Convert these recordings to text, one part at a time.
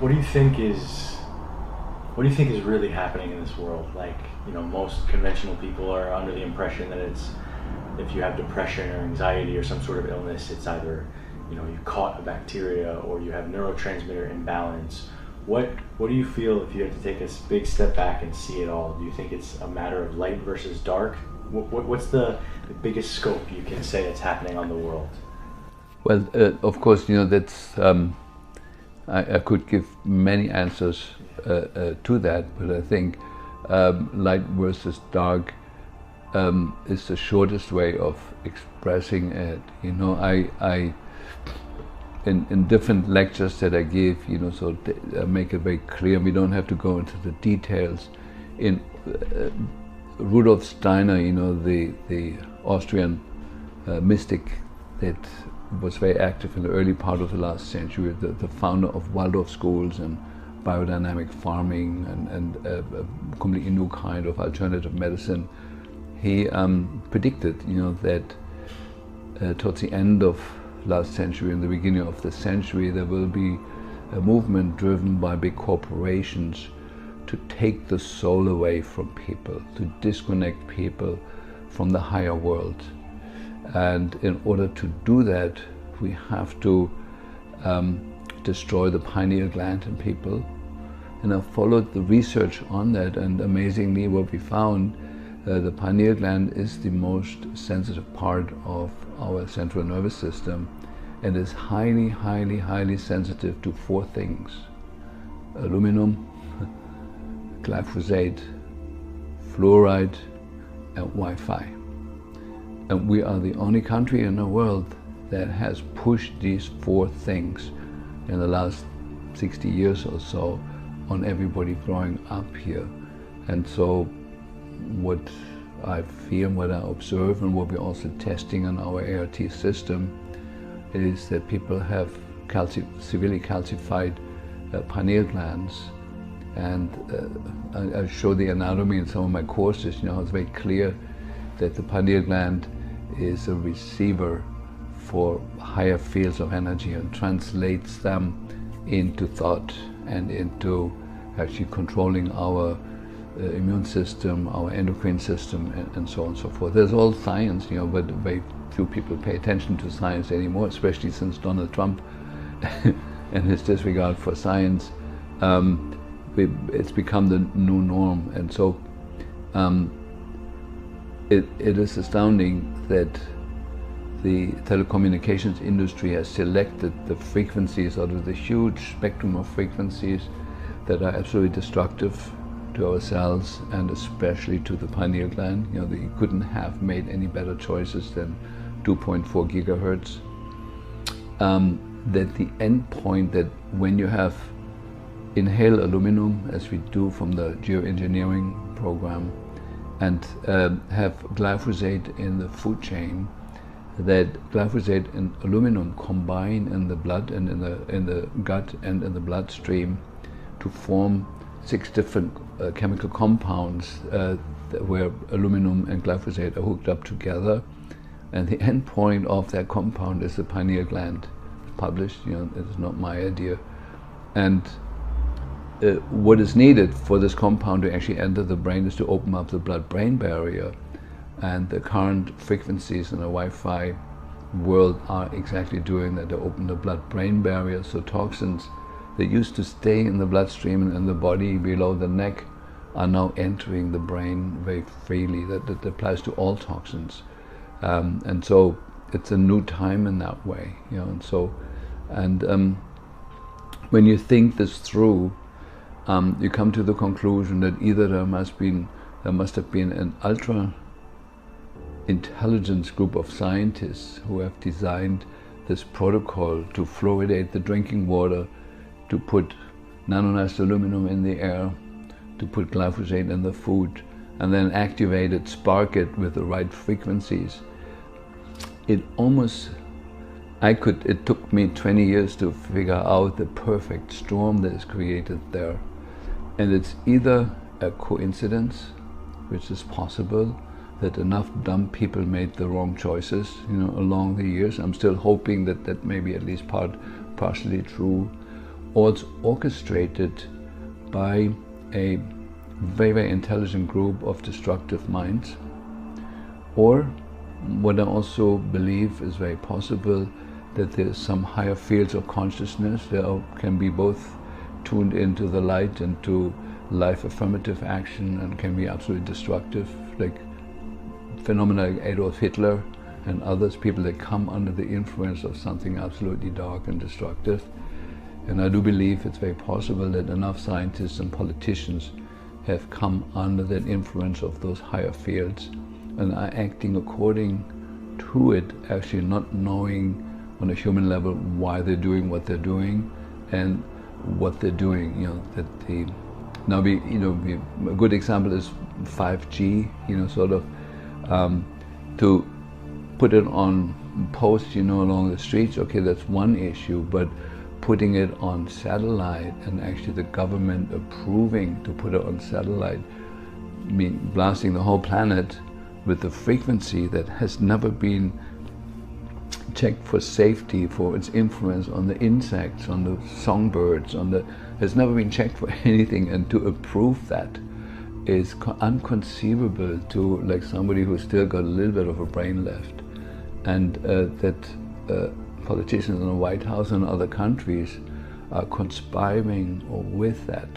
What do you think is what do you think is really happening in this world? Like, most conventional people are under the impression that it's if you have depression or anxiety or some sort of illness, it's either you caught a bacteria or you have neurotransmitter imbalance. What do you feel if you have to take a big step back and see it all? Do you think it's a matter of light versus dark? What's the biggest scope you can say that's happening on the world? Well, of course, that's I could give many answers to that, but I think light versus dark is the shortest way of expressing it. I in different lectures that I give, so I make it very clear. We don't have to go into the details. In Rudolf Steiner, the Austrian mystic that was very active in the early part of the last century, the founder of Waldorf schools and biodynamic farming and a completely new kind of alternative medicine. He predicted, that towards the end of last century and the beginning of the century, there will be a movement driven by big corporations to take the soul away from people, to disconnect people from the higher world. And in order to do that, we have to destroy the pineal gland in people. And I followed the research on that, and amazingly what we found, the pineal gland is the most sensitive part of our central nervous system and is highly, highly, highly sensitive to 4 things: aluminum, glyphosate, fluoride, and Wi-Fi. And we are the only country in the world that has pushed these 4 things in the last 60 years or so on everybody growing up here. And so what I feel, what I observe, and what we're also testing in our ART system is that people have severely calcified pineal glands. And I show the anatomy in some of my courses. It's very clear that the pineal gland is a receiver for higher fields of energy and translates them into thought and into actually controlling our immune system, our endocrine system, and so on and so forth. There's all science, but very few people pay attention to science anymore, especially since Donald Trump and his disregard for science. It's become the new norm, and so it is astounding that the telecommunications industry has selected the frequencies out of the huge spectrum of frequencies that are absolutely destructive to our cells and especially to the pineal gland. They couldn't have made any better choices than 2.4 gigahertz. That the end point, that when you have inhale aluminum, as we do from the geoengineering program, and have glyphosate in the food chain, that glyphosate and aluminum combine in the blood and in the gut and in the bloodstream to form 6 different chemical compounds where aluminum and glyphosate are hooked up together, and the end point of that compound is the pineal gland. It's published, it's not my idea. And what is needed for this compound to actually enter the brain is to open up the blood-brain barrier, and the current frequencies in the Wi-Fi world are exactly doing that. They open the blood-brain barrier, so toxins that used to stay in the bloodstream and in the body below the neck are now entering the brain very freely. That applies to all toxins, and so it's a new time in that way, And so, when you think this through, you come to the conclusion that either there must have been an ultra intelligence group of scientists who have designed this protocol to fluoridate the drinking water, to put nanonized aluminum in the air, to put glyphosate in the food, and then activate it, spark it with the right frequencies. It took me 20 years to figure out the perfect storm that is created there. And it's either a coincidence, which is possible, that enough dumb people made the wrong choices, along the years. I'm still hoping that may be at least partially true. or it's orchestrated by a very, very intelligent group of destructive minds. Or what I also believe is very possible, that there's some higher fields of consciousness that can be both tuned into the light and to life affirmative action, and can be absolutely destructive, like phenomena like Adolf Hitler and others, people that come under the influence of something absolutely dark and destructive. And I do believe it's very possible that enough scientists and politicians have come under that influence of those higher fields and are acting according to it, actually not knowing on a human level why they're doing what they're doing and what they're doing. You know, that the now a good example is 5G. You know, sort of to put it on posts, you know, along the streets. Okay, that's one issue, but putting it on satellite and actually the government approving to put it on satellite, I mean, blasting the whole planet with a frequency that has never been checked for safety, for its influence on the insects, on the songbirds, has never been checked for anything, and to approve that is unconceivable to like somebody who's still got a little bit of a brain left. And that politicians in the White House and other countries are conspiring with that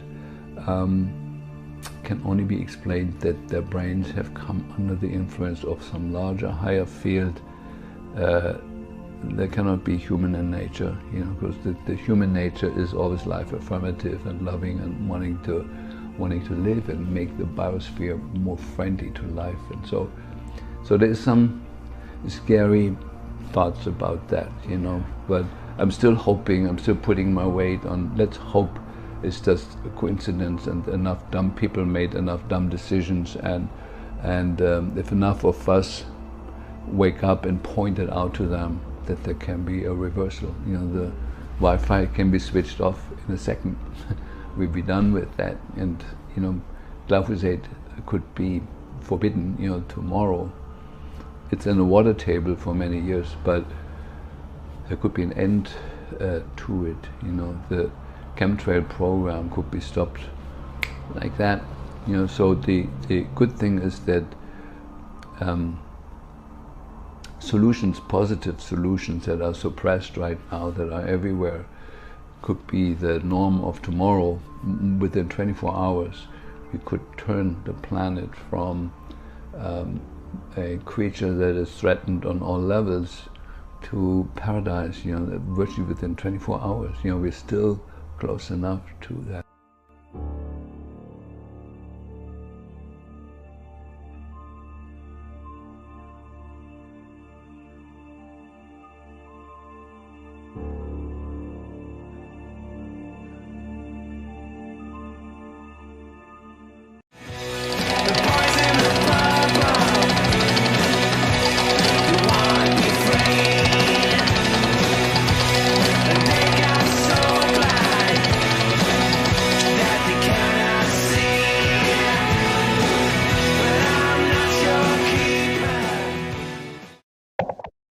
can only be explained that their brains have come under the influence of some larger, higher field. There cannot be human in nature, you know, because the human nature is always life affirmative and loving and wanting to live and make the biosphere more friendly to life. And so there's some scary thoughts about that, you know, but I'm still hoping, I'm still putting my weight on, let's hope it's just a coincidence and enough dumb people made enough dumb decisions, and if enough of us wake up and point it out to them, that there can be a reversal. You know, the Wi-Fi can be switched off in a second. We'd be done with that, and you know, glyphosate could be forbidden, you know, tomorrow. It's in the water table for many years, but there could be an end to it. You know, the chemtrail program could be stopped like that. You know, so the good thing is that solutions, positive solutions that are suppressed right now, that are everywhere, could be the norm of tomorrow. Within 24 hours, we could turn the planet from a creature that is threatened on all levels to paradise, you know, virtually within 24 hours. You know, we're still close enough to that.